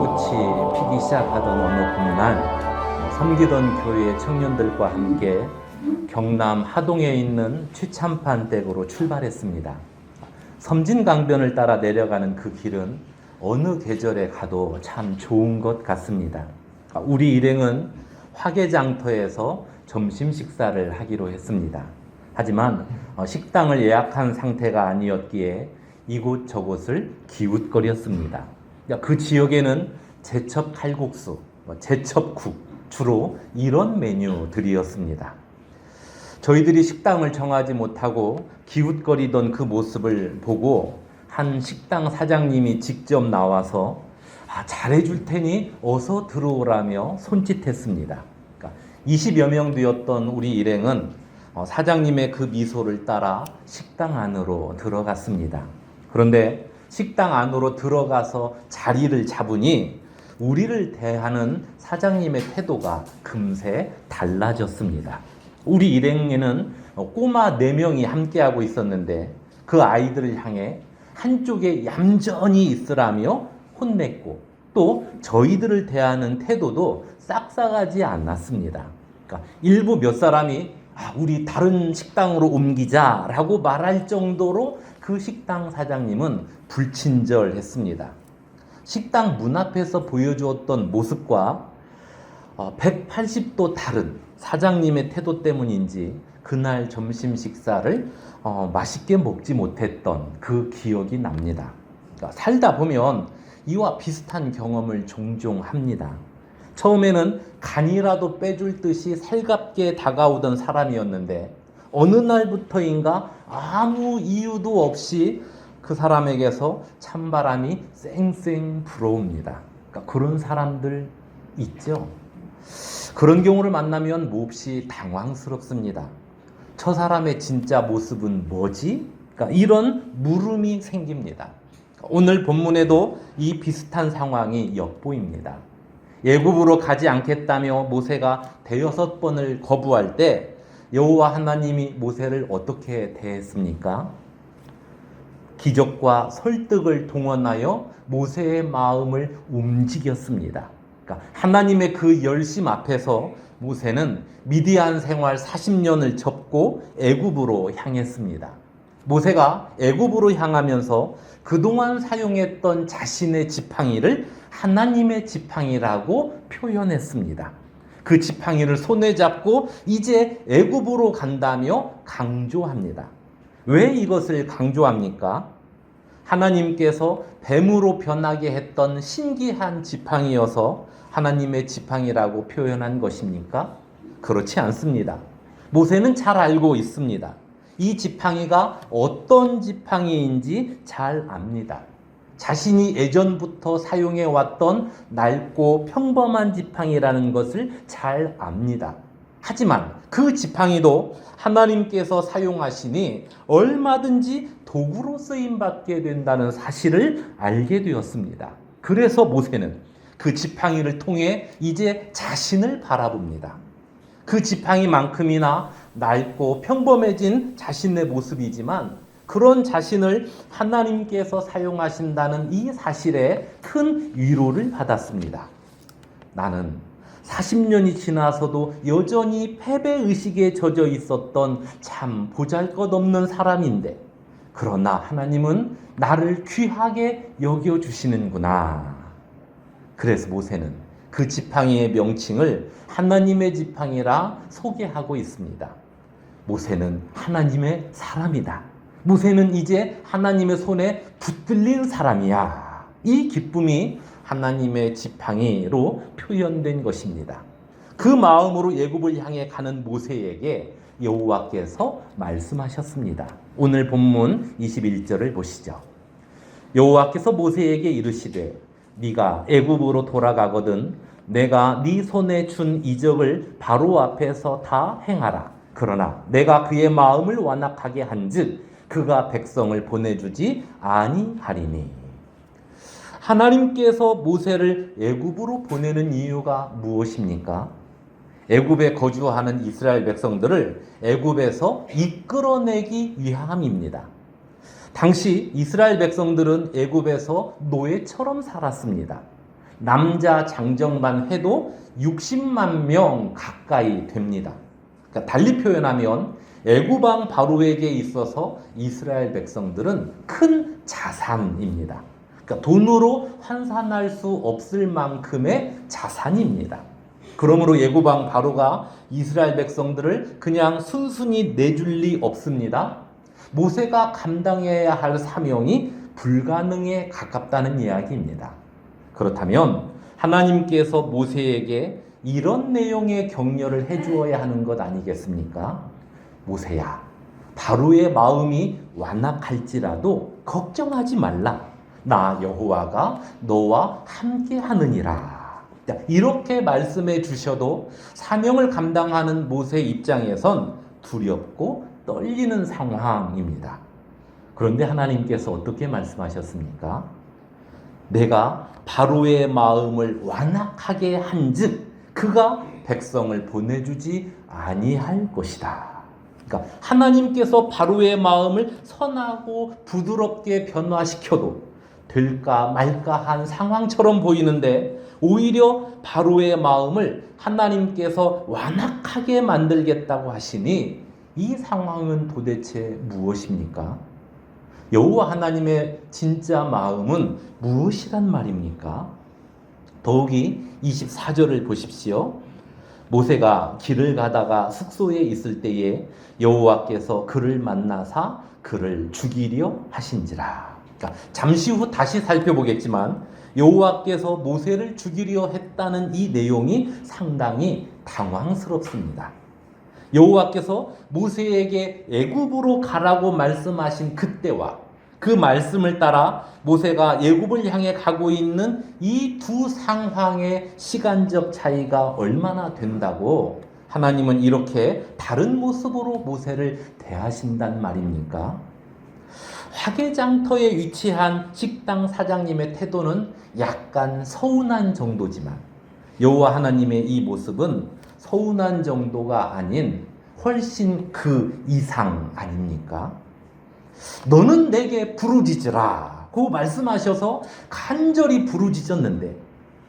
불꽃이 피기 시작하던 어느 봄날 섬기던 교회 청년들과 함께 경남 하동에 있는 취참판 댁으로 출발했습니다. 섬진강변을 따라 내려가는 그 길은 어느 계절에 가도 참 좋은 것 같습니다. 우리 일행은 화개장터에서 점심 식사를 하기로 했습니다. 하지만 식당을 예약한 상태가 아니었기에 이곳저곳을 기웃거렸습니다. 그 지역에는 제첩 칼국수, 제첩국, 주로 이런 메뉴들이었습니다. 저희들이 식당을 정하지 못하고 기웃거리던 그 모습을 보고 한 식당 사장님이 직접 나와서 잘해줄 테니 어서 들어오라며 손짓했습니다. 20여 명 되었던 우리 일행은 사장님의 그 미소를 따라 식당 안으로 들어갔습니다. 그런데 식당 안으로 들어가서 자리를 잡으니 우리를 대하는 사장님의 태도가 금세 달라졌습니다. 우리 일행에는 꼬마 4명이 함께하고 있었는데 그 아이들을 향해 한쪽에 얌전히 있으라며 혼냈고 또 저희들을 대하는 태도도 싹싹하지 않았습니다. 그러니까 일부 몇 사람이 우리 다른 식당으로 옮기자라고 말할 정도로 그 식당 사장님은 불친절했습니다. 식당 문 앞에서 보여주었던 모습과 180도 다른 사장님의 태도 때문인지 그날 점심 식사를 맛있게 먹지 못했던 그 기억이 납니다. 그러니까 살다 보면 이와 비슷한 경험을 종종 합니다. 처음에는 간이라도 빼줄 듯이 살갑게 다가오던 사람이었는데 어느 날부터인가 아무 이유도 없이 그 사람에게서 찬바람이 쌩쌩 불어옵니다. 그러니까 그런 사람들 있죠. 그런 경우를 만나면 몹시 당황스럽습니다. 저 사람의 진짜 모습은 뭐지? 그러니까 이런 물음이 생깁니다. 오늘 본문에도 이 비슷한 상황이 엿보입니다. 애굽으로 가지 않겠다며 모세가 대여섯 번을 거부할 때 여호와 하나님이 모세를 어떻게 대했습니까? 기적과 설득을 동원하여 모세의 마음을 움직였습니다. 그러니까 하나님의 그 열심 앞에서 모세는 미디안 생활 40년을 접고 애굽으로 향했습니다. 모세가 애굽으로 향하면서 그동안 사용했던 자신의 지팡이를 하나님의 지팡이라고 표현했습니다. 그 지팡이를 손에 잡고 이제 애굽으로 간다며 강조합니다. 왜 이것을 강조합니까? 하나님께서 뱀으로 변하게 했던 신기한 지팡이여서 하나님의 지팡이라고 표현한 것입니까? 그렇지 않습니다. 모세는 잘 알고 있습니다. 이 지팡이가 어떤 지팡이인지 잘 압니다. 자신이 예전부터 사용해왔던 낡고 평범한 지팡이라는 것을 잘 압니다. 하지만 그 지팡이도 하나님께서 사용하시니 얼마든지 도구로 쓰임받게 된다는 사실을 알게 되었습니다. 그래서 모세는 그 지팡이를 통해 이제 자신을 바라봅니다. 그 지팡이만큼이나 낡고 평범해진 자신의 모습이지만 그런 자신을 하나님께서 사용하신다는 이 사실에 큰 위로를 받았습니다. 나는 40년이 지나서도 여전히 패배의식에 젖어 있었던 참 보잘것없는 사람인데 그러나 하나님은 나를 귀하게 여겨주시는구나. 그래서 모세는 그 지팡이의 명칭을 하나님의 지팡이라 소개하고 있습니다. 모세는 하나님의 사람이다. 모세는 이제 하나님의 손에 붙들린 사람이야. 이 기쁨이 하나님의 지팡이로 표현된 것입니다. 그 마음으로 애굽을 향해 가는 모세에게 여호와께서 말씀하셨습니다. 오늘 본문 21절을 보시죠. 여호와께서 모세에게 이르시되 네가 애굽으로 돌아가거든 내가 네 손에 준 이적을 바로 앞에서 다 행하라. 그러나 내가 그의 마음을 완악하게 한즉 그가 백성을 보내주지 아니하리니. 하나님께서 모세를 애굽으로 보내는 이유가 무엇입니까? 애굽에 거주하는 이스라엘 백성들을 애굽에서 이끌어내기 위함입니다. 당시 이스라엘 백성들은 애굽에서 노예처럼 살았습니다. 남자 장정만 해도 60만 명 가까이 됩니다. 그러니까 달리 표현하면 애굽 왕 바로에게 있어서 이스라엘 백성들은 큰 자산입니다. 그러니까 돈으로 환산할 수 없을 만큼의 자산입니다. 그러므로 애굽 왕 바로가 이스라엘 백성들을 그냥 순순히 내줄 리 없습니다. 모세가 감당해야 할 사명이 불가능에 가깝다는 이야기입니다. 그렇다면 하나님께서 모세에게 이런 내용의 격려를 해주어야 하는 것 아니겠습니까? 모세야, 바로의 마음이 완악할지라도 걱정하지 말라. 나 여호와가 너와 함께 하느니라. 이렇게 말씀해 주셔도 사명을 감당하는 모세 입장에선 두렵고 떨리는 상황입니다. 그런데 하나님께서 어떻게 말씀하셨습니까? 내가 바로의 마음을 완악하게 한즉 그가 백성을 보내주지 아니할 것이다. 그러니까 하나님께서 바로의 마음을 선하고 부드럽게 변화시켜도 될까 말까 한 상황처럼 보이는데 오히려 바로의 마음을 하나님께서 완악하게 만들겠다고 하시니 이 상황은 도대체 무엇입니까? 여호와 하나님의 진짜 마음은 무엇이란 말입니까? 더욱이 24절을 보십시오. 모세가 길을 가다가 숙소에 있을 때에 여호와께서 그를 만나사 그를 죽이려 하신지라. 그러니까 잠시 후 다시 살펴보겠지만 여호와께서 모세를 죽이려 했다는 이 내용이 상당히 당황스럽습니다. 여호와께서 모세에게 애굽으로 가라고 말씀하신 그때와 그 말씀을 따라 모세가 애굽을 향해 가고 있는 이 두 상황의 시간적 차이가 얼마나 된다고 하나님은 이렇게 다른 모습으로 모세를 대하신단 말입니까? 화개장터에 위치한 식당 사장님의 태도는 약간 서운한 정도지만 여호와 하나님의 이 모습은 서운한 정도가 아닌 훨씬 그 이상 아닙니까? 너는 내게 부르짖으라 고 말씀하셔서 간절히 부르짖었는데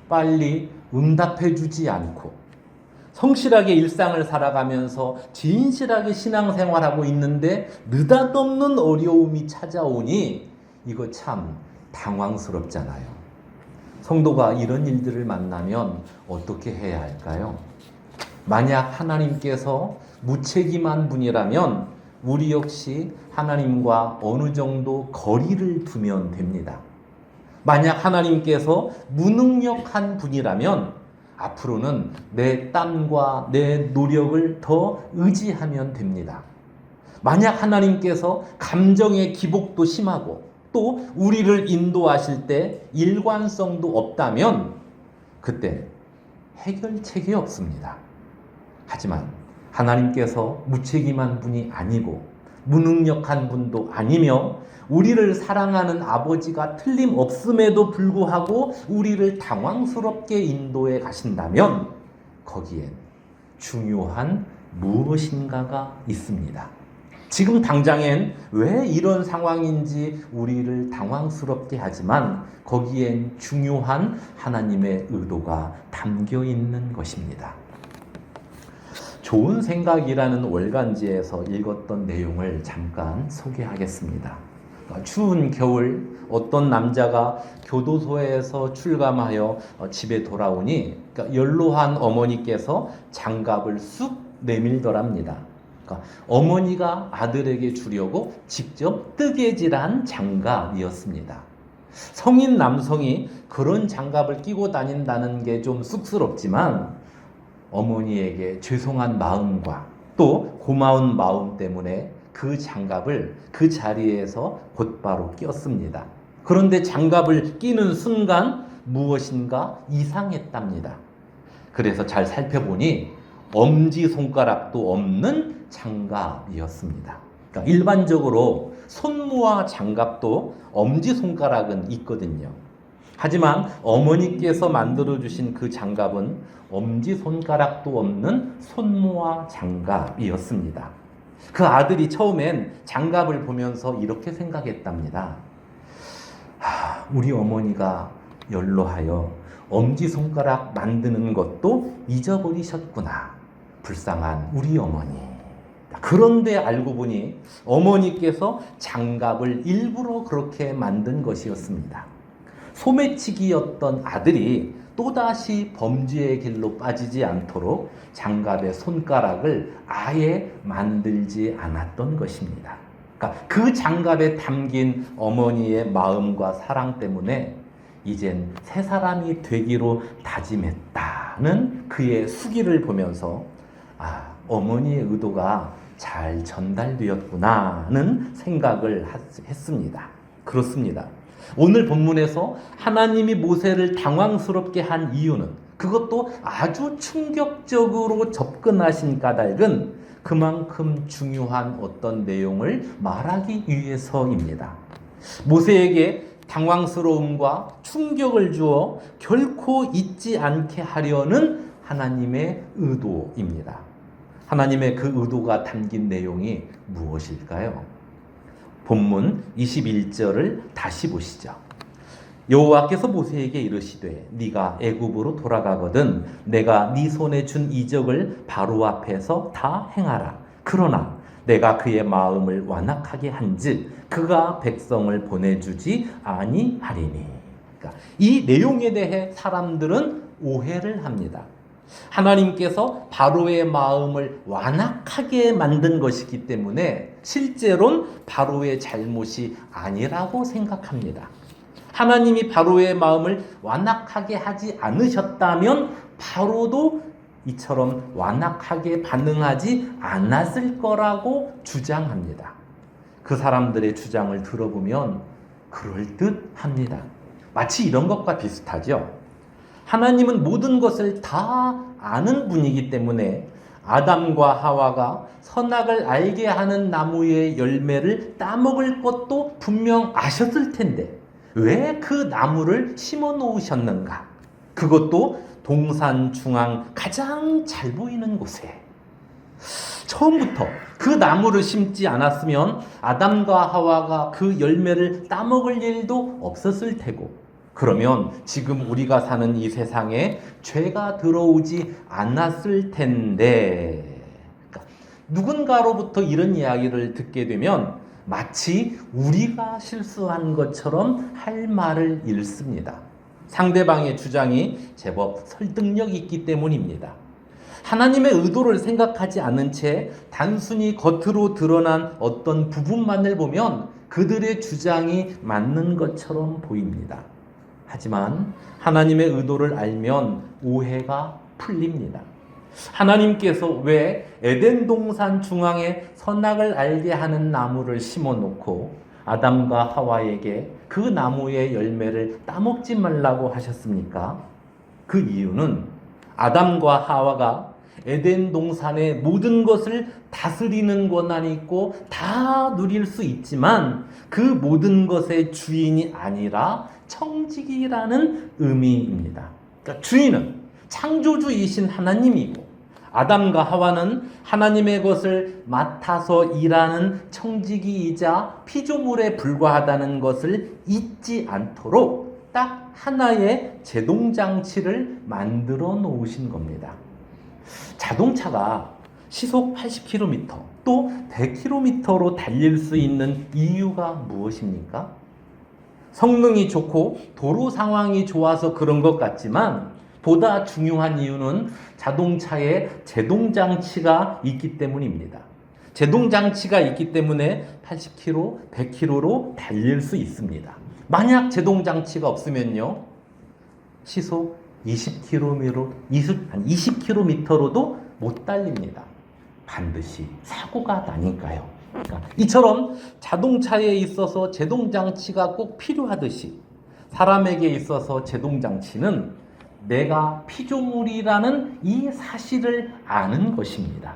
빨리 응답해 주지 않고 성실하게 일상을 살아가면서 진실하게 신앙생활하고 있는데 느닷없는 어려움이 찾아오니 이거 참 당황스럽잖아요. 성도가 이런 일들을 만나면 어떻게 해야 할까요? 만약 하나님께서 무책임한 분이라면 우리 역시 하나님과 어느 정도 거리를 두면 됩니다. 만약 하나님께서 무능력한 분이라면 앞으로는 내 땀과 내 노력을 더 의지하면 됩니다. 만약 하나님께서 감정의 기복도 심하고 또 우리를 인도하실 때 일관성도 없다면 그때 해결책이 없습니다. 하지만 하나님께서 무책임한 분이 아니고 무능력한 분도 아니며 우리를 사랑하는 아버지가 틀림없음에도 불구하고 우리를 당황스럽게 인도해 가신다면 거기엔 중요한 무엇인가가 있습니다. 지금 당장엔 왜 이런 상황인지 우리를 당황스럽게 하지만 거기엔 중요한 하나님의 의도가 담겨 있는 것입니다. 좋은 생각이라는 월간지에서 읽었던 내용을 잠깐 소개하겠습니다. 추운 겨울 어떤 남자가 교도소에서 출감하여 집에 돌아오니 연로한 어머니께서 장갑을 쑥 내밀더랍니다. 어머니가 아들에게 주려고 직접 뜨개질한 장갑이었습니다. 성인 남성이 그런 장갑을 끼고 다닌다는 게 좀 쑥스럽지만 어머니에게 죄송한 마음과 또 고마운 마음 때문에 그 장갑을 그 자리에서 곧바로 끼었습니다. 그런데 장갑을 끼는 순간 무엇인가 이상했답니다. 그래서 잘 살펴보니 엄지손가락도 없는 장갑이었습니다. 그러니까 일반적으로 손모와 장갑도 엄지손가락은 있거든요. 하지만 어머니께서 만들어주신 그 장갑은 엄지손가락도 없는 손모와 장갑이었습니다. 그 아들이 처음엔 장갑을 보면서 이렇게 생각했답니다. 우리 어머니가 연로하여 엄지손가락 만드는 것도 잊어버리셨구나. 불쌍한 우리 어머니. 그런데 알고 보니 어머니께서 장갑을 일부러 그렇게 만든 것이었습니다. 소매치기였던 아들이 또다시 범죄의 길로 빠지지 않도록 장갑의 손가락을 아예 만들지 않았던 것입니다. 그러니까 그 장갑에 담긴 어머니의 마음과 사랑 때문에 이젠 새 사람이 되기로 다짐했다는 그의 수기를 보면서 어머니의 의도가 잘 전달되었구나는 생각을 했습니다. 그렇습니다. 오늘 본문에서 하나님이 모세를 당황스럽게 한 이유는, 그것도 아주 충격적으로 접근하신 까닭은 그만큼 중요한 어떤 내용을 말하기 위해서입니다. 모세에게 당황스러움과 충격을 주어 결코 잊지 않게 하려는 하나님의 의도입니다. 하나님의 그 의도가 담긴 내용이 무엇일까요? 본문 21절을 다시 보시죠. 여호와께서 모세에게 이르시되 네가 애굽으로 돌아가거든 내가 네 손에 준 이적을 바로 앞에서 다 행하라. 그러나 내가 그의 마음을 완악하게 한즉 그가 백성을 보내주지 아니하리니. 그러니까 이 내용에 대해 사람들은 오해를 합니다. 하나님께서 바로의 마음을 완악하게 만든 것이기 때문에 실제로는 바로의 잘못이 아니라고 생각합니다. 하나님이 바로의 마음을 완악하게 하지 않으셨다면 바로도 이처럼 완악하게 반응하지 않았을 거라고 주장합니다. 그 사람들의 주장을 들어보면 그럴듯합니다. 마치 이런 것과 비슷하죠. 하나님은 모든 것을 다 아는 분이기 때문에 아담과 하와가 선악을 알게 하는 나무의 열매를 따먹을 것도 분명 아셨을 텐데 왜 그 나무를 심어 놓으셨는가? 그것도 동산 중앙 가장 잘 보이는 곳에. 처음부터 그 나무를 심지 않았으면 아담과 하와가 그 열매를 따먹을 일도 없었을 테고, 그러면 지금 우리가 사는 이 세상에 죄가 들어오지 않았을 텐데. 그러니까 누군가로부터 이런 이야기를 듣게 되면 마치 우리가 실수한 것처럼 할 말을 잃습니다. 상대방의 주장이 제법 설득력 있기 때문입니다. 하나님의 의도를 생각하지 않은 채 단순히 겉으로 드러난 어떤 부분만을 보면 그들의 주장이 맞는 것처럼 보입니다. 하지만 하나님의 의도를 알면 오해가 풀립니다. 하나님께서 왜 에덴 동산 중앙에 선악을 알게 하는 나무를 심어 놓고 아담과 하와에게 그 나무의 열매를 따먹지 말라고 하셨습니까? 그 이유는 아담과 하와가 에덴 동산의 모든 것을 다스리는 권한이 있고 다 누릴 수 있지만 그 모든 것의 주인이 아니라 청지기라는 의미입니다. 그러니까 주인은 창조주이신 하나님이고 아담과 하와는 하나님의 것을 맡아서 일하는 청지기이자 피조물에 불과하다는 것을 잊지 않도록 딱 하나의 제동장치를 만들어 놓으신 겁니다. 자동차가 시속 80km 또 100km로 달릴 수 있는 이유가 무엇입니까? 성능이 좋고 도로 상황이 좋아서 그런 것 같지만 보다 중요한 이유는 자동차에 제동장치가 있기 때문입니다. 제동장치가 있기 때문에 80km, 100km로 달릴 수 있습니다. 만약 제동장치가 없으면요, 시속 20km로도 못 달립니다. 반드시 사고가 나니까요. 그러니까 이처럼 자동차에 있어서 제동장치가 꼭 필요하듯이 사람에게 있어서 제동장치는 내가 피조물이라는 이 사실을 아는 것입니다.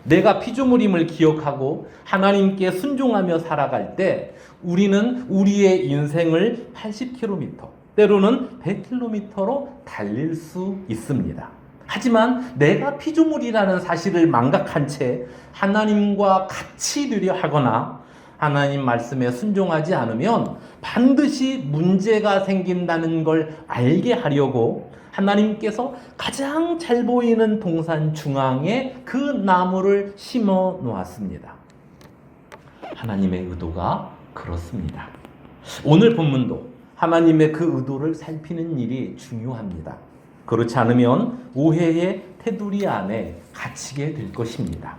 내가 피조물임을 기억하고 하나님께 순종하며 살아갈 때 우리는 우리의 인생을 80km, 때로는 100km로 달릴 수 있습니다. 하지만 내가 피조물이라는 사실을 망각한 채 하나님과 같이 되려 하거나 하나님 말씀에 순종하지 않으면 반드시 문제가 생긴다는 걸 알게 하려고 하나님께서 가장 잘 보이는 동산 중앙에 그 나무를 심어 놓았습니다. 하나님의 의도가 그렇습니다. 오늘 본문도 하나님의 그 의도를 살피는 일이 중요합니다. 그렇지 않으면 오해의 테두리 안에 갇히게 될 것입니다.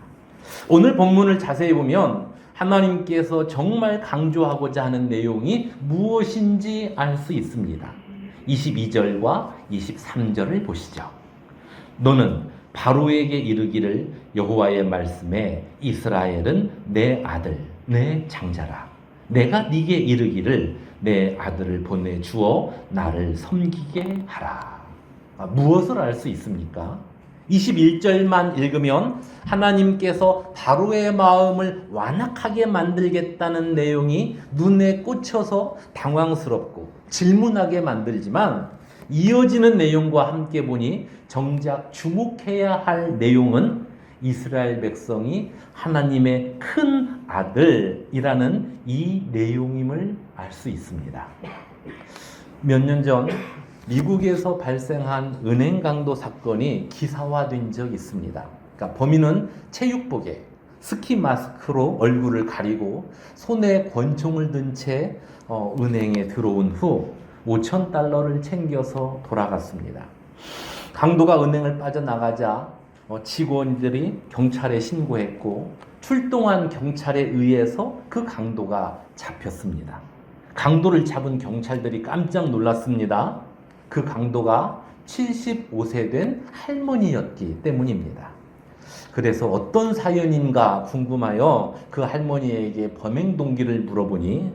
오늘 본문을 자세히 보면 하나님께서 정말 강조하고자 하는 내용이 무엇인지 알 수 있습니다. 22절과 23절을 보시죠. 너는 바로에게 이르기를 여호와의 말씀에 이스라엘은 내 아들 내 장자라. 내가 네게 이르기를 내 아들을 보내주어 나를 섬기게 하라. 무엇을 알 수 있습니까? 21절만 읽으면 하나님께서 바로의 마음을 완악하게 만들겠다는 내용이 눈에 꽂혀서 당황스럽고 질문하게 만들지만 이어지는 내용과 함께 보니 정작 주목해야 할 내용은 이스라엘 백성이 하나님의 큰 아들이라는 이 내용임을 알 수 있습니다. 몇 년 전 미국에서 발생한 은행 강도 사건이 기사화된 적이 있습니다. 그러니까 범인은 체육복에 스키 마스크로 얼굴을 가리고 손에 권총을 든 채 은행에 들어온 후 5,000달러를 챙겨서 돌아갔습니다. 강도가 은행을 빠져나가자 직원들이 경찰에 신고했고 출동한 경찰에 의해서 그 강도가 잡혔습니다. 강도를 잡은 경찰들이 깜짝 놀랐습니다. 그 강도가 75세 된 할머니였기 때문입니다. 그래서 어떤 사연인가 궁금하여 그 할머니에게 범행 동기를 물어보니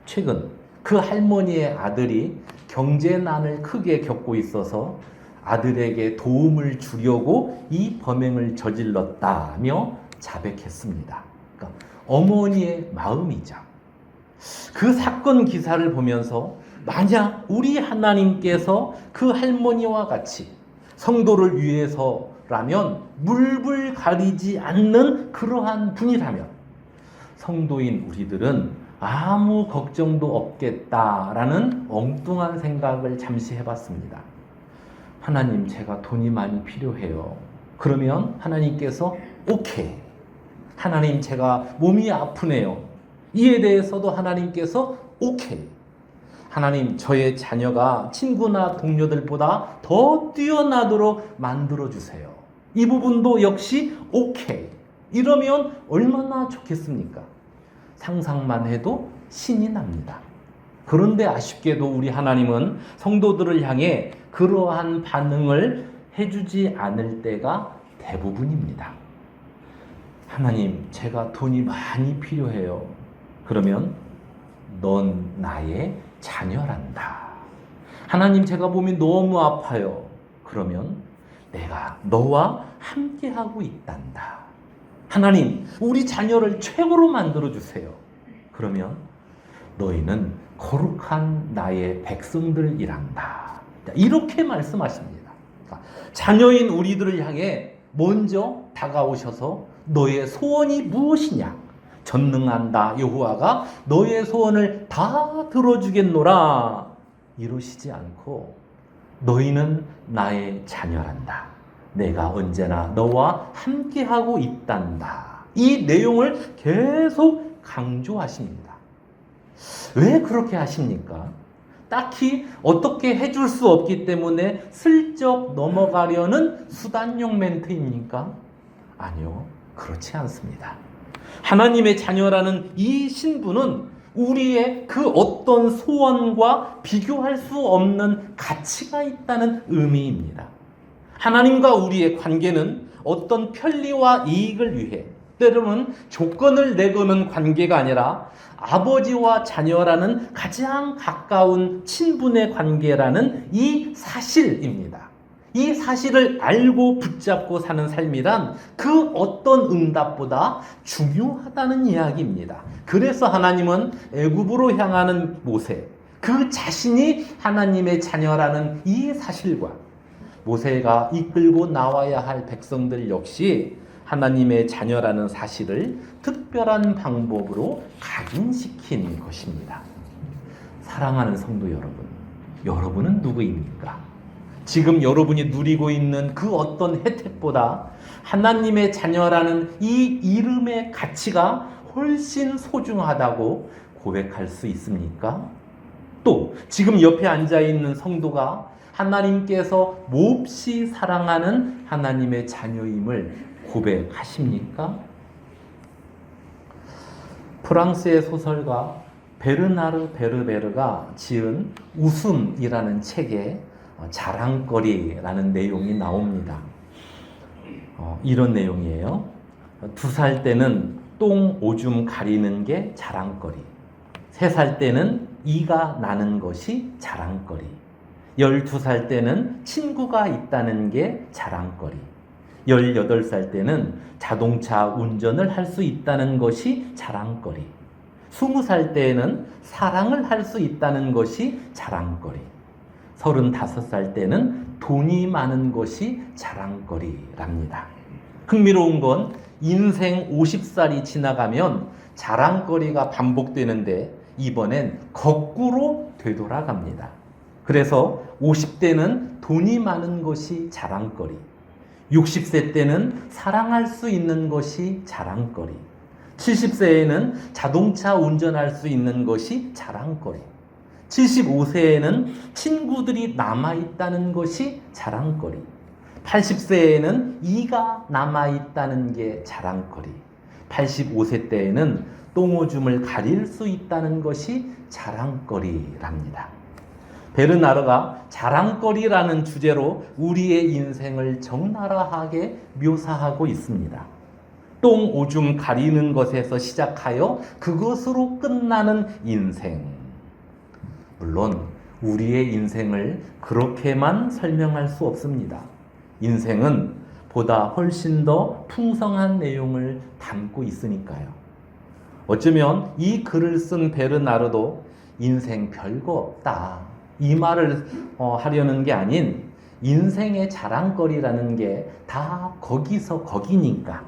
최근 그 할머니의 아들이 경제난을 크게 겪고 있어서 아들에게 도움을 주려고 이 범행을 저질렀다며 자백했습니다. 그러니까 어머니의 마음이죠. 그 사건 기사를 보면서 만약 우리 하나님께서 그 할머니와 같이 성도를 위해서라면 물불 가리지 않는 그러한 분이라면 성도인 우리들은 아무 걱정도 없겠다라는 엉뚱한 생각을 잠시 해봤습니다. 하나님, 제가 돈이 많이 필요해요. 그러면 하나님께서 오케이. 하나님, 제가 몸이 아프네요. 이에 대해서도 하나님께서 오케이. 하나님, 저의 자녀가 친구나 동료들보다 더 뛰어나도록 만들어주세요. 이 부분도 역시 오케이. 이러면 얼마나 좋겠습니까? 상상만 해도 신이 납니다. 그런데 아쉽게도 우리 하나님은 성도들을 향해 그러한 반응을 해주지 않을 때가 대부분입니다. 하나님, 제가 돈이 많이 필요해요. 그러면 넌 나의 자녀란다. 하나님, 제가 몸이 너무 아파요. 그러면 내가 너와 함께하고 있단다. 하나님, 우리 자녀를 최고로 만들어주세요. 그러면 너희는 거룩한 나의 백성들이란다. 이렇게 말씀하십니다. 자녀인 우리들을 향해 먼저 다가오셔서 너의 소원이 무엇이냐? 전능한 나 여호와가 너의 소원을 다 들어주겠노라 이러시지 않고 너희는 나의 자녀란다. 내가 언제나 너와 함께하고 있단다. 이 내용을 계속 강조하십니다. 왜 그렇게 하십니까? 딱히 어떻게 해줄 수 없기 때문에 슬쩍 넘어가려는 수단용 멘트입니까? 아니요, 그렇지 않습니다. 하나님의 자녀라는 이 신분은 우리의 그 어떤 소원과 비교할 수 없는 가치가 있다는 의미입니다. 하나님과 우리의 관계는 어떤 편리와 이익을 위해 때로는 조건을 내거는 관계가 아니라 아버지와 자녀라는 가장 가까운 친분의 관계라는 이 사실입니다. 이 사실을 알고 붙잡고 사는 삶이란 그 어떤 응답보다 중요하다는 이야기입니다. 그래서 하나님은 애굽으로 향하는 모세, 그 자신이 하나님의 자녀라는 이 사실과 모세가 이끌고 나와야 할 백성들 역시 하나님의 자녀라는 사실을 특별한 방법으로 각인시킨 것입니다. 사랑하는 성도 여러분, 여러분은 누구입니까? 지금 여러분이 누리고 있는 그 어떤 혜택보다 하나님의 자녀라는 이 이름의 가치가 훨씬 소중하다고 고백할 수 있습니까? 또 지금 옆에 앉아있는 성도가 하나님께서 몹시 사랑하는 하나님의 자녀임을 고백하십니까? 프랑스의 소설가 베르나르 베르베르가 지은 웃음이라는 책에 자랑거리라는 내용이 나옵니다. 이런 내용이에요. 2살 때는 똥 오줌 가리는 게 자랑거리, 3살 때는 이가 나는 것이 자랑거리, 12살 때는 친구가 있다는 게 자랑거리, 18살 때는 자동차 운전을 할 수 있다는 것이 자랑거리, 20살 때에는 사랑을 할 수 있다는 것이 자랑거리, 35살 때는 돈이 많은 것이 자랑거리랍니다. 흥미로운 건 인생 50살이 지나가면 자랑거리가 반복되는데 이번엔 거꾸로 되돌아갑니다. 그래서 50대는 돈이 많은 것이 자랑거리, 60세 때는 사랑할 수 있는 것이 자랑거리, 70세에는 자동차 운전할 수 있는 것이 자랑거리, 75세에는 친구들이 남아있다는 것이 자랑거리, 80세에는 이가 남아있다는 게 자랑거리, 85세 때에는 똥오줌을 가릴 수 있다는 것이 자랑거리랍니다. 베르나르가 자랑거리라는 주제로 우리의 인생을 적나라하게 묘사하고 있습니다. 똥 오줌 가리는 것에서 시작하여 그것으로 끝나는 인생. 물론 우리의 인생을 그렇게만 설명할 수 없습니다. 인생은 보다 훨씬 더 풍성한 내용을 담고 있으니까요. 어쩌면 이 글을 쓴 베르나르도 인생 별거 없다, 이 말을 하려는 게 아닌 인생의 자랑거리라는 게 다 거기서 거기니까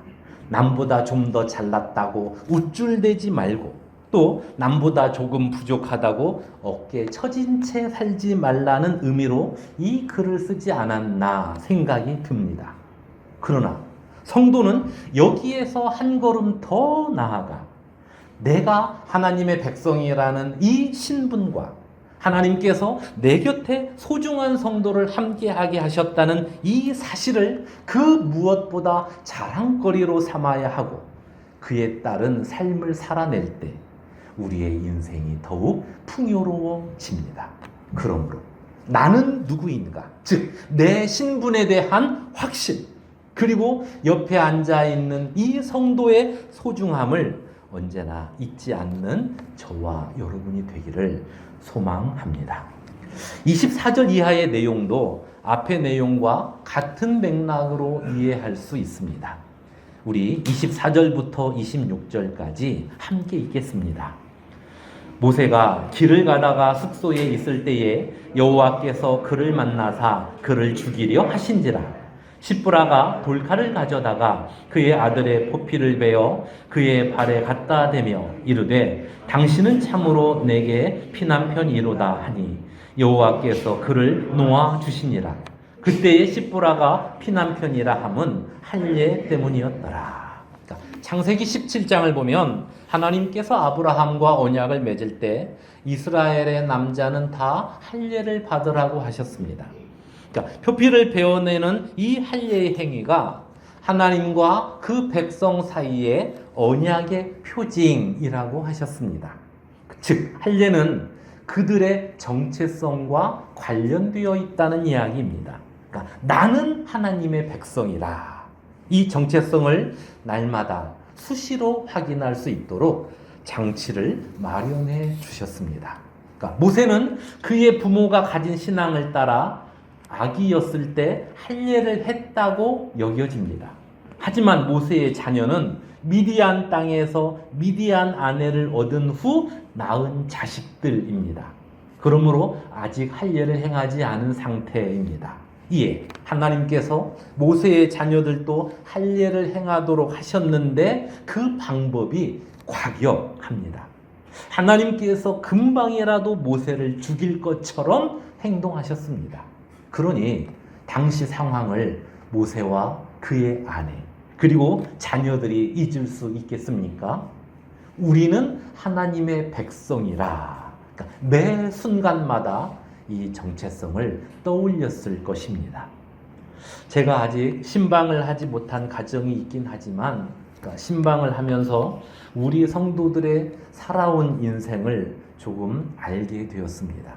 남보다 좀 더 잘났다고 우쭐대지 말고 또 남보다 조금 부족하다고 어깨 처진 채 살지 말라는 의미로 이 글을 쓰지 않았나 생각이 듭니다. 그러나 성도는 여기에서 한 걸음 더 나아가 내가 하나님의 백성이라는 이 신분과 하나님께서 내 곁에 소중한 성도를 함께하게 하셨다는 이 사실을 그 무엇보다 자랑거리로 삼아야 하고 그에 따른 삶을 살아낼 때 우리의 인생이 더욱 풍요로워집니다. 그러므로 나는 누구인가? 즉, 내 신분에 대한 확신, 그리고 옆에 앉아있는 이 성도의 소중함을 언제나 잊지 않는 저와 여러분이 되기를 소망합니다. 24절 이하의 내용도 앞의 내용과 같은 맥락으로 이해할 수 있습니다. 우리 24절부터 26절까지 함께 읽겠습니다. 모세가 길을 가다가 숙소에 있을 때에 여호와께서 그를 만나사 그를 죽이려 하신지라. 십부라가 돌칼을 가져다가 그의 아들의 포피를 베어 그의 발에 갖다 대며 이르되 당신은 참으로 내게 피난편이로다 하니 여호와께서 그를 놓아 주시니라. 그때의 십부라가 피난편이라 함은 할례 때문이었더라. 창세기 17장을 보면 하나님께서 아브라함과 언약을 맺을 때 이스라엘의 남자는 다 할례를 받으라고 하셨습니다. 그러니까 표피를 베어내는 이 할례의 행위가 하나님과 그 백성 사이의 언약의 표징이라고 하셨습니다. 즉 할례는 그들의 정체성과 관련되어 있다는 이야기입니다. 그러니까 나는 하나님의 백성이라. 이 정체성을 날마다 수시로 확인할 수 있도록 장치를 마련해 주셨습니다. 그러니까 모세는 그의 부모가 가진 신앙을 따라 아기였을 때 할례를 했다고 여겨집니다. 하지만 모세의 자녀는 미디안 땅에서 미디안 아내를 얻은 후 낳은 자식들입니다. 그러므로 아직 할례를 행하지 않은 상태입니다. 이에 하나님께서 모세의 자녀들도 할례를 행하도록 하셨는데 그 방법이 과격합니다. 하나님께서 금방이라도 모세를 죽일 것처럼 행동하셨습니다. 그러니 당시 상황을 모세와 그의 아내 그리고 자녀들이 잊을 수 있겠습니까? 우리는 하나님의 백성이라. 그러니까 매 순간마다 이 정체성을 떠올렸을 것입니다. 제가 아직 신방을 하지 못한 가정이 있긴 하지만 신방을 하면서 우리 성도들의 살아온 인생을 조금 알게 되었습니다.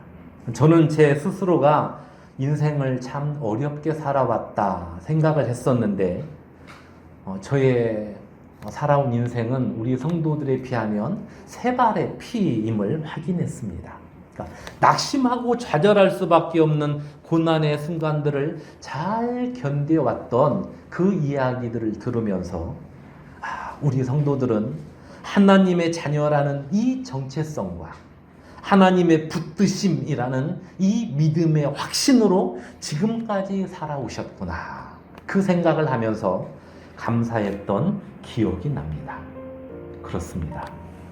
저는 제 스스로가 인생을 참 어렵게 살아왔다 생각을 했었는데 저의 살아온 인생은 우리 성도들에 비하면 세 발의 피임을 확인했습니다. 그러니까 낙심하고 좌절할 수밖에 없는 고난의 순간들을 잘 견뎌왔던 그 이야기들을 들으면서 우리 성도들은 하나님의 자녀라는 이 정체성과 하나님의 붙드심이라는 이 믿음의 확신으로 지금까지 살아오셨구나. 그 생각을 하면서 감사했던 기억이 납니다. 그렇습니다.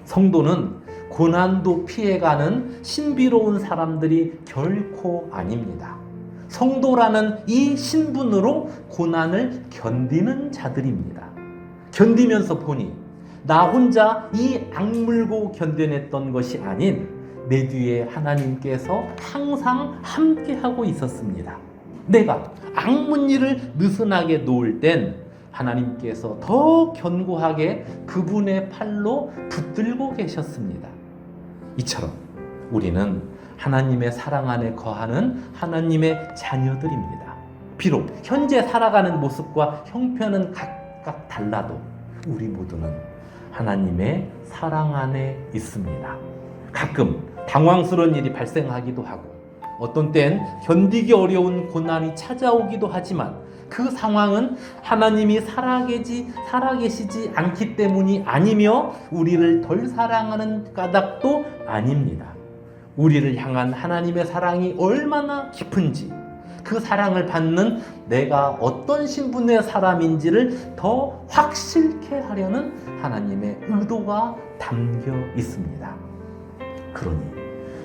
성도는 고난도 피해가는 신비로운 사람들이 결코 아닙니다. 성도라는 이 신분으로 고난을 견디는 자들입니다. 견디면서 보니 나 혼자 이 악물고 견뎌냈던 것이 아닌 내 뒤에 하나님께서 항상 함께하고 있었습니다. 내가 악문일을 느슨하게 놓을 땐 하나님께서 더 견고하게 그분의 팔로 붙들고 계셨습니다. 이처럼 우리는 하나님의 사랑 안에 거하는 하나님의 자녀들입니다. 비록 현재 살아가는 모습과 형편은 각각 달라도 우리 모두는 하나님의 사랑 안에 있습니다. 가끔 당황스러운 일이 발생하기도 하고 어떤 땐 견디기 어려운 고난이 찾아오기도 하지만 그 상황은 하나님이 살아계시지 않기 때문이 아니며 우리를 덜 사랑하는 까닭도 아닙니다. 우리를 향한 하나님의 사랑이 얼마나 깊은지 그 사랑을 받는 내가 어떤 신분의 사람인지를 더 확실케 하려는 하나님의 의도가 담겨 있습니다. 그러니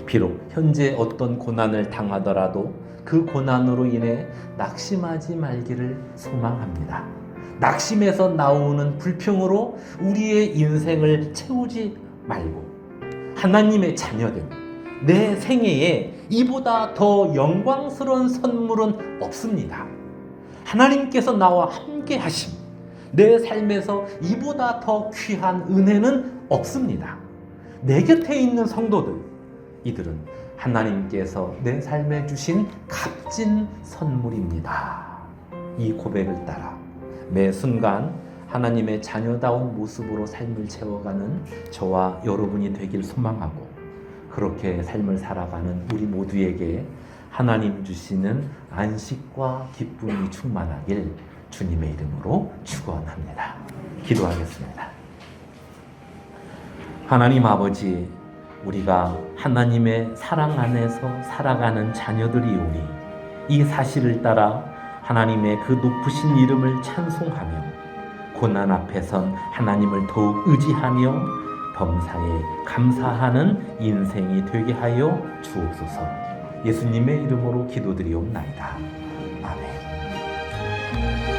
비록 현재 어떤 고난을 당하더라도 그 고난으로 인해 낙심하지 말기를 소망합니다. 낙심에서 나오는 불평으로 우리의 인생을 채우지 말고 하나님의 자녀됨, 내 생애에 이보다 더 영광스러운 선물은 없습니다. 하나님께서 나와 함께 하심, 내 삶에서 이보다 더 귀한 은혜는 없습니다. 내 곁에 있는 성도들, 이들은 하나님께서 내 삶에 주신 값진 선물입니다. 이 고백을 따라 매 순간 하나님의 자녀다운 모습으로 삶을 채워가는 저와 여러분이 되길 소망하고 그렇게 삶을 살아가는 우리 모두에게 하나님 주시는 안식과 기쁨이 충만하길 주님의 이름으로 축원합니다. 기도하겠습니다. 하나님 아버지, 우리가 하나님의 사랑 안에서 살아가는 자녀들이오니 이 사실을 따라 하나님의 그 높으신 이름을 찬송하며 고난 앞에선 하나님을 더욱 의지하며 범사에 감사하는 인생이 되게 하여 주옵소서. 예수님의 이름으로 기도드리옵나이다. 아멘.